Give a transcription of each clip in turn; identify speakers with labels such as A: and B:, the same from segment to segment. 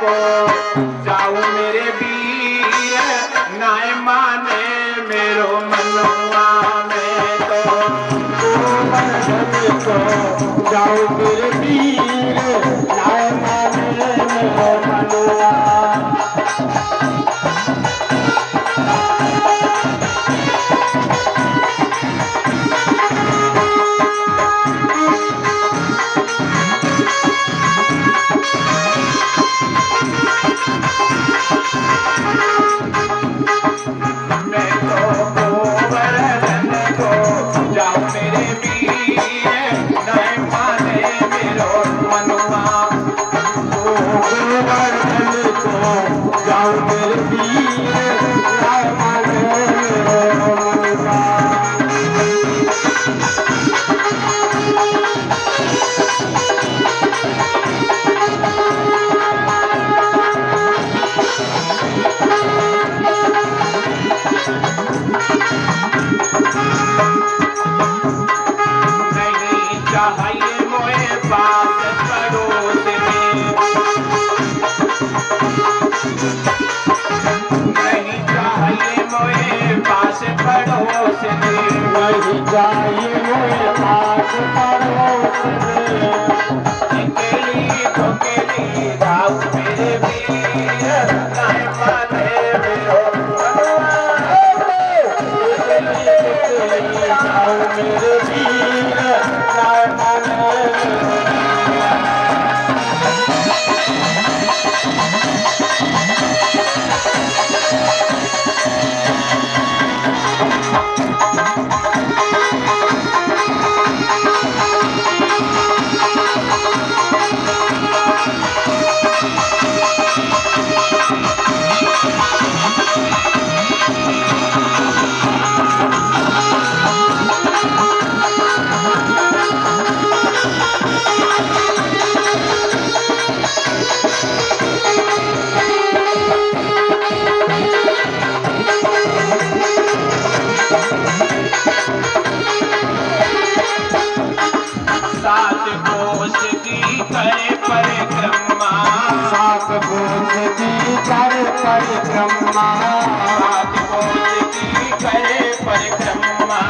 A: को जाऊं मेरे वीर नाय माने मेरो मनुआ में तो
B: गोवर्धन को जाऊं मेरे वीर नाय माने मेरो मनुआ।
A: वही जाइए मोए पास पड़ोसने अकेली जाऊं मेरे वीर नाय माने मेरो
B: जाऊं मेरे वीर नाय माने
A: परिक्रमा सात कोस की करे परिक्रमा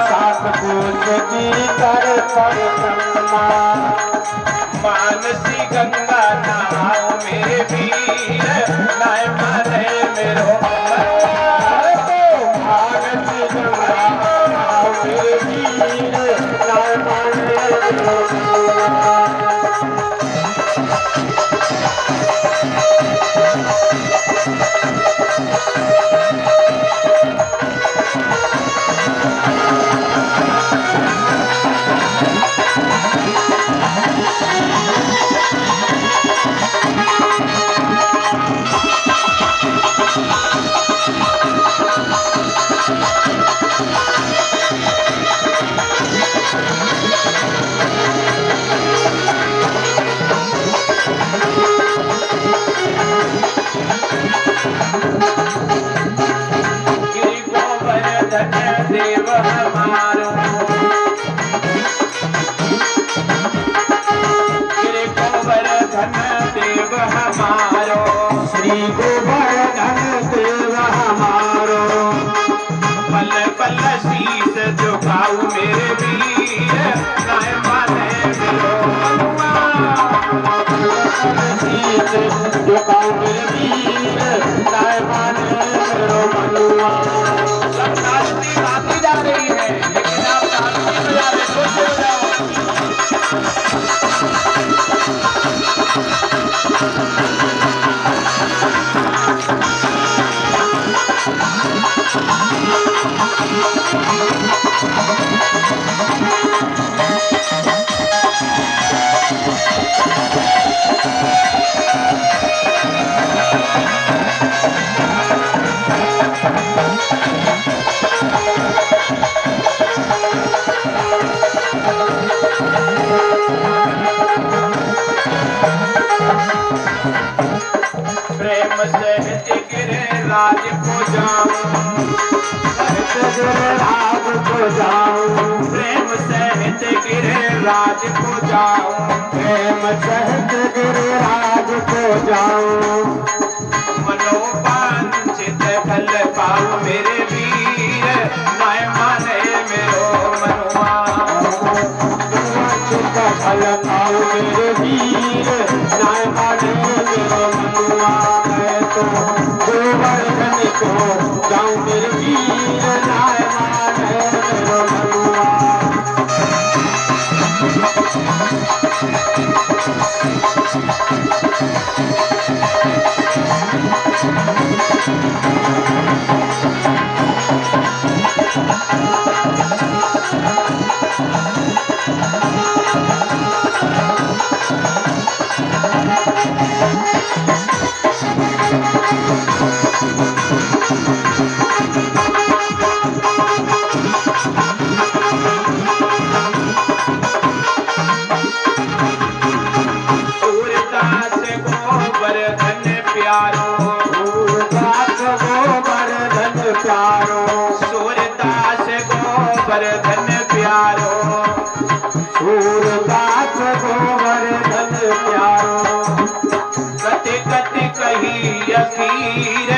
B: सात कोस की करे परिक्रमा
A: मानसी गंगा नहाओ मेरे वीर नाय माने मेरो
B: मानसी गंगा नहाओ मेरे वीर नाय माने मेरो
A: देव हमारो श्री गोवर्धन देव हमारो
B: श्री गोवर्धन देव हमारो
A: पल पल शीस झुकाऊ मेरे वीर नाय माने मेरो
B: शीस झुकाऊ मेरे वीर नाय माने मेरो मनुआ।
A: आती जा रही है लेकिन आप ताली बजा रहे खुश हो जाओ। प्रेम सहित गिरिराज को जाऊं
B: राज को जाऊं
A: प्रेम सहित गिरिराज को जाऊं
B: प्रेम सहित गिरिराज को जाऊं
A: मनोवांछित फल पाऊं मेरे वीर नाय माने मेरो मनुआ
B: वांछित फल पाऊं मेरे वीर नाय माने मेरो मनुआ मैं तो गोवर्धन को जाऊं मेरे वीर नाय माने मेरो मनुआ
A: सूरदास गोवर्धन प्यारो
B: सूरदास गोवर्धन प्यारो
A: सूरदास गोवर्धन प्यारो
B: सूरदास गोवर्धन प्यारो
A: कति कति कही अखीर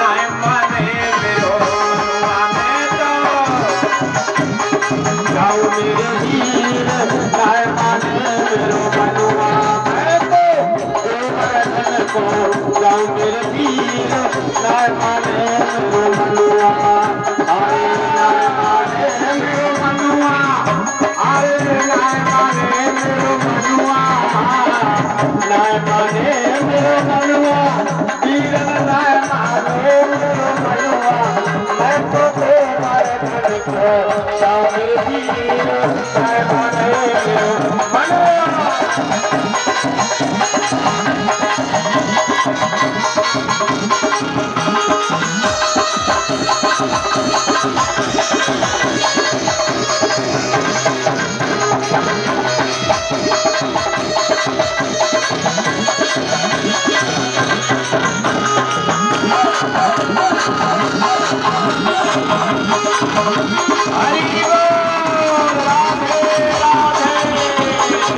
A: नाय माने मेरो मनुआ मैं तो
B: जाऊं मेरे वीर नाय माने मेरो मनुआ मैं तो गोवर्धन को जाऊं मेरे वीर नाय माने मेरो मनुआ आए नाय माने मेरो मनुआ आए नाय माने मेरो मनुआ नाय माने मेरो मनुआ वीर नाय माने मेरो मनुआ मैं तो गोवर्धन को जाऊं मेरे वीर नाय माने मेरो मनुआ
A: हरि बोल राधे राधे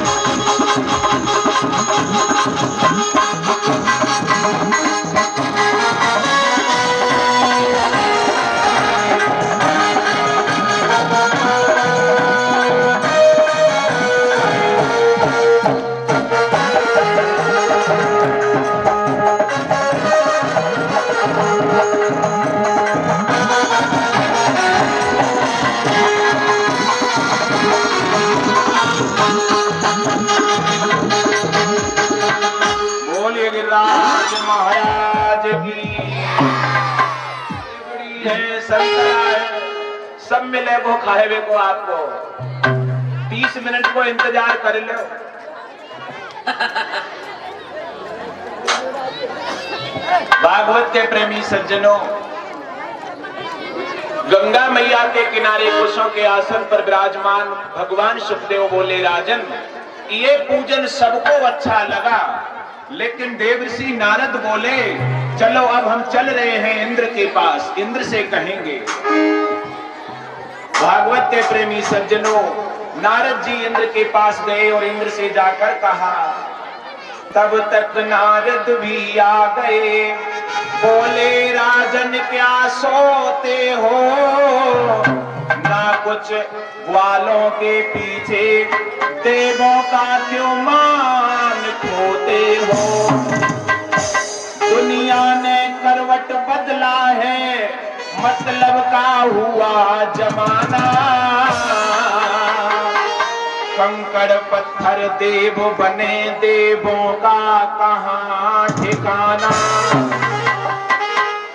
A: बोलिए गिरिराज महाराज की बड़ी है संतरा है सब मिले वो खाए को आपको 30 मिनट को इंतजार कर लो भागवत के प्रेमी सज्जनों गंगा मैया के किनारे कुशों के आसन पर विराजमान भगवान सुखदेव बोले राजन ये पूजन सबको अच्छा लगा लेकिन देवर्षि नारद बोले चलो अब हम चल रहे हैं इंद्र के पास इंद्र से कहेंगे भागवत के प्रेमी सज्जनों नारद जी इंद्र के पास गए और इंद्र से जाकर कहा तब तक नारद भी आ गए बोले राजन क्या सोते हो ना कुछ ग्वालों के पीछे देवों का क्यों मान खोते हो दुनिया ने करवट बदला है मतलब का हुआ जमाना कंकड़ पत्थर देव बने देवों का कहाँ ठिकाना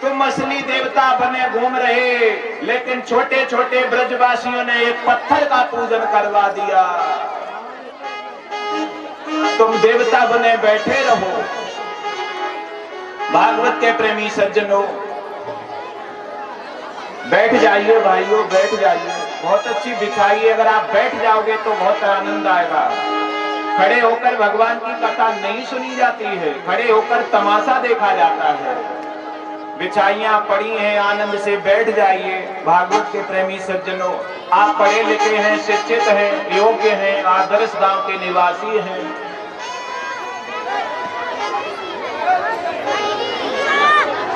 A: तुम असली देवता बने घूम रहे लेकिन छोटे छोटे ब्रजवासियों ने एक पत्थर का पूजन करवा दिया तुम देवता बने बैठे रहो भागवत के प्रेमी सज्जनों बैठ जाइए भाइयों बैठ जाइए बहुत अच्छी बिछाइए अगर आप बैठ जाओगे तो बहुत आनंद आएगा खड़े होकर भगवान की कथा नहीं सुनी जाती है खड़े होकर तमाशा देखा जाता है बिछाइयां पड़ी हैं आनंद से बैठ जाइए भागवत के प्रेमी सज्जनों आप पढ़े लिखे हैं शिक्षित हैं योग्य हैं आदर्श गांव के निवासी हैं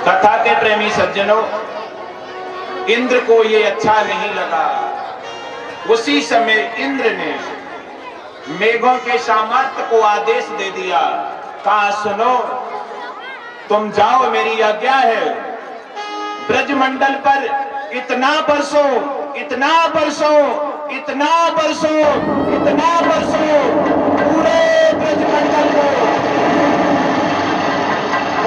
A: कथा के प्रेमी सज्जनों, इंद्र को ये अच्छा नहीं लगा। उसी समय इंद्र ने मेघों के सामर्थ्य को आदेश दे दिया, कहा सुनो, तुम जाओ, मेरी आज्ञा है। ब्रजमंडल पर इतना बरसो, इतना बरसो, इतना बरसो, इतना बरसो, पूरे ब्रजमंडल को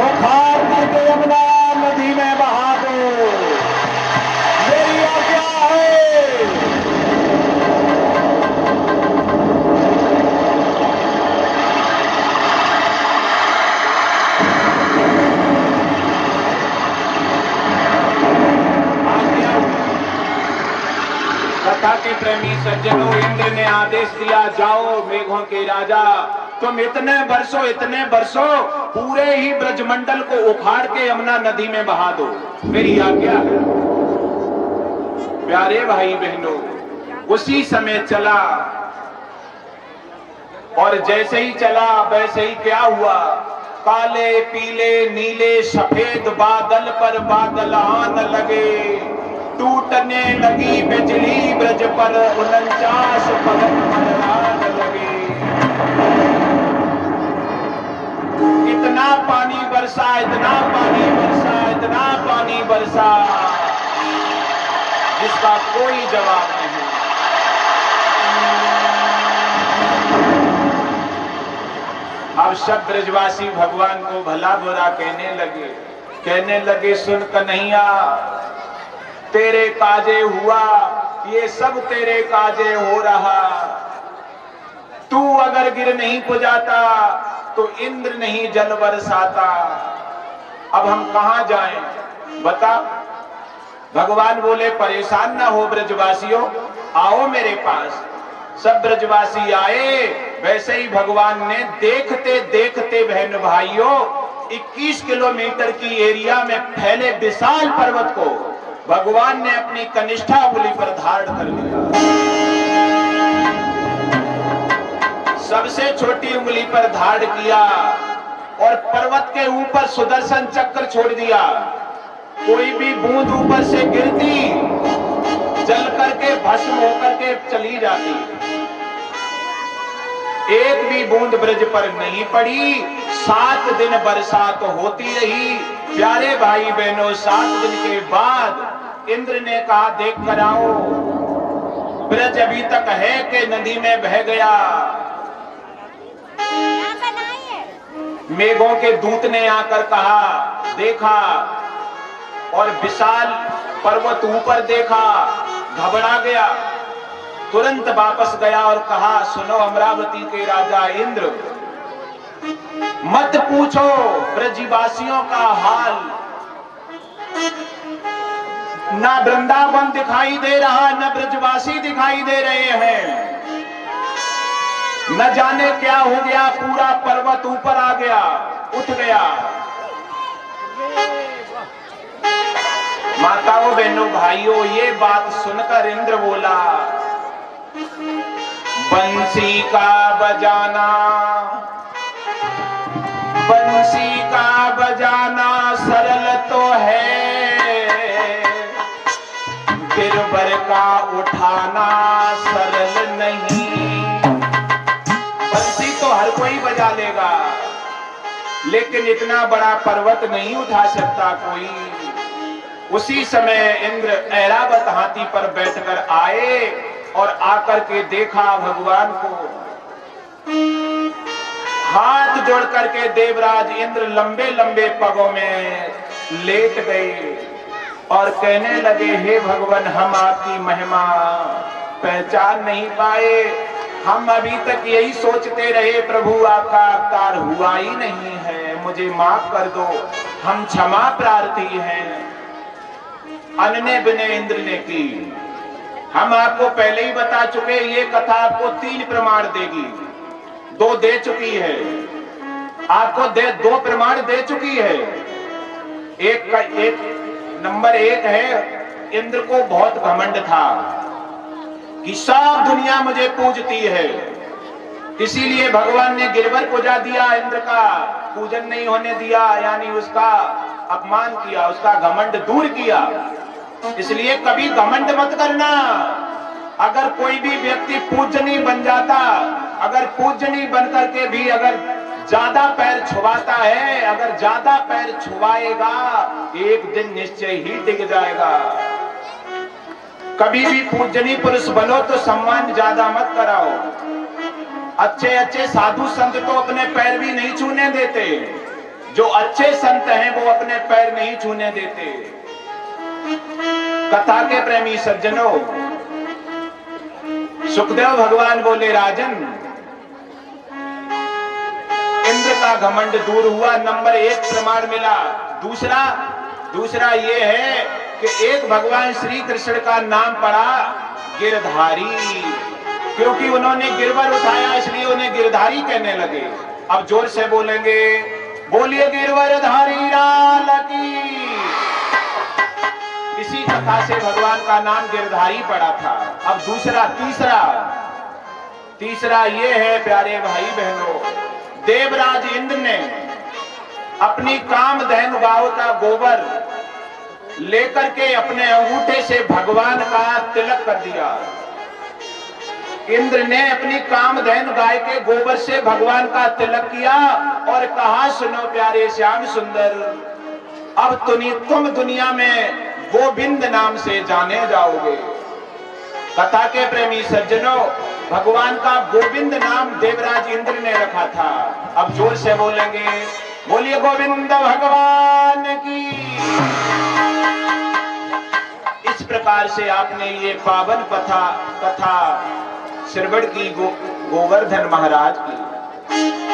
A: उखाड़ करके यमुना नदी में बहा दो, मेरी आज्ञा है। कथा के प्रेमी सज्जनों, इंद्र ने आदेश दिया, जाओ मेघों के राजा, तुम इतने बरसो, पूरे ही ब्रजमंडल को उखाड़ के यमुना नदी में बहा दो, मेरी आज्ञा है। प्यारे भाई बहनों, उसी समय चला, और जैसे ही चला वैसे ही क्या हुआ, काले पीले नीले सफेद बादल पर बादल आने लगे, टूटने लगी बिजली ब्रज पर, 49 पलक मरलाने लगे। इतना पानी बरसा, इतना पानी बरसा, इतना पानी बरसा, जिसका कोई जवाब नहीं। अब सब ब्रजवासी भगवान को भला बुरा कहने लगे सुन कन्हैया, तेरे काजे हुआ, ये सब तेरे काजे हो रहा। तू अगर गिर नहीं पुजाता तो इंद्र नहीं जल बरसाता। अब हम कहां जाएं बता। भगवान बोले परेशान ना हो ब्रजवासियों, आओ मेरे पास। सब ब्रजवासी आए। वैसे ही भगवान ने देखते देखते बहन भाइयों 21 किलोमीटर की एरिया में फैले विशाल पर्वत को भगवान ने अपनी कनिष्ठा उंगली पर धारण कर लिया। सबसे छोटी उंगली पर धारण किया और पर्वत के ऊपर सुदर्शन चक्र छोड़ दिया। कोई भी बूंद ऊपर से गिरती जल करके भस्म होकर के चली जाती। एक भी बूंद ब्रज पर नहीं पड़ी। 7 दिन बरसात होती रही। प्यारे भाई बहनों, 7 दिन के बाद इंद्र ने कहा देख कर आओ, ब्रज अभी तक है कि नदी में बह गया। मेघों के दूत ने आकर कहा, देखा और विशाल पर्वत ऊपर देखा, घबरा गया। तुरंत वापस गया और कहा सुनो अमरावती के राजा इंद्र, मत पूछो ब्रजवासियों का हाल। ना वृंदावन दिखाई दे रहा, न ब्रजवासी दिखाई दे रहे हैं। न जाने क्या हो गया, पूरा पर्वत ऊपर आ गया, उठ गया। माताओं बहनों भाइयों, ये बात सुनकर इंद्र बोला बंसी का बजाना, बंसी का बजाना सरल तो है, गिरवर का उठाना सरल नहीं। बंसी तो हर कोई बजा लेगा, लेकिन इतना बड़ा पर्वत नहीं उठा सकता कोई। उसी समय इंद्र ऐरावत हाथी पर बैठकर आए और आकर के देखा भगवान को। हाथ जोड़ करके देवराज इंद्र लंबे लंबे पगों में लेट गए और कहने लगे हे भगवान, हम आपकी महिमा पहचान नहीं पाए। हम अभी तक यही सोचते रहे प्रभु आपका अवतार हुआ ही नहीं है, मुझे माफ कर दो, हम क्षमा प्रार्थी हैं। अन्य विनय इंद्र ने की। हम आपको पहले ही बता चुके, ये कथा आपको 3 प्रमाण देगी। 2 दे चुकी है, आपको 2 प्रमाण दे चुकी है। एक नंबर 1 है, इंद्र को बहुत घमंड था कि सब दुनिया मुझे पूजती है, इसीलिए भगवान ने गिरवर पूजा दिया, इंद्र का पूजन नहीं होने दिया, यानी उसका अपमान किया, उसका घमंड दूर किया। इसलिए कभी घमंड मत करना। अगर कोई भी व्यक्ति पूजनीय बन जाता, अगर पूजनीय बन करके भी अगर ज्यादा पैर छुआता है, अगर ज्यादा पैर छुआएगा, एक दिन निश्चय ही डिग जाएगा। कभी भी पूजनीय पुरुष बनो तो सम्मान ज्यादा मत कराओ। अच्छे अच्छे साधु संत तो अपने पैर भी नहीं छूने देते। जो अच्छे संत हैं वो अपने पैर नहीं छूने देते। कथा के प्रेमी सज्जनों, सुखदेव भगवान बोले, राजन, इंद्र का घमंड दूर हुआ, नंबर 1 प्रमाण मिला। दूसरा ये है कि एक भगवान श्री कृष्ण का नाम पड़ा गिरधारी, क्योंकि उन्होंने गिरवर उठाया इसलिए उन्हें गिरधारी कहने लगे। अब जोर से बोलेंगे, बोलिए गिरवरधारी लाल की। इसी कथा से भगवान का नाम गिरधारी पड़ा था। अब तीसरा ये है प्यारे भाई बहनों, देवराज इंद्र ने अपनी कामधेनु गाय का गोबर लेकर के अपने अंगूठे से भगवान का तिलक कर दिया। इंद्र ने अपनी कामधेनु गाय के गोबर से भगवान का तिलक किया और कहा, सुनो प्यारे श्याम सुंदर, अब तुम दुनिया में गोविंद नाम से जाने जाओगे। कथा के प्रेमी सज्जनों, भगवान का गोविंद नाम देवराज इंद्र ने रखा था। अब जोर से बोलेंगे, बोलिए गोविंद भगवान की। इस प्रकार से आपने ये पावन कथा श्रवण की गोवर्धन महाराज की।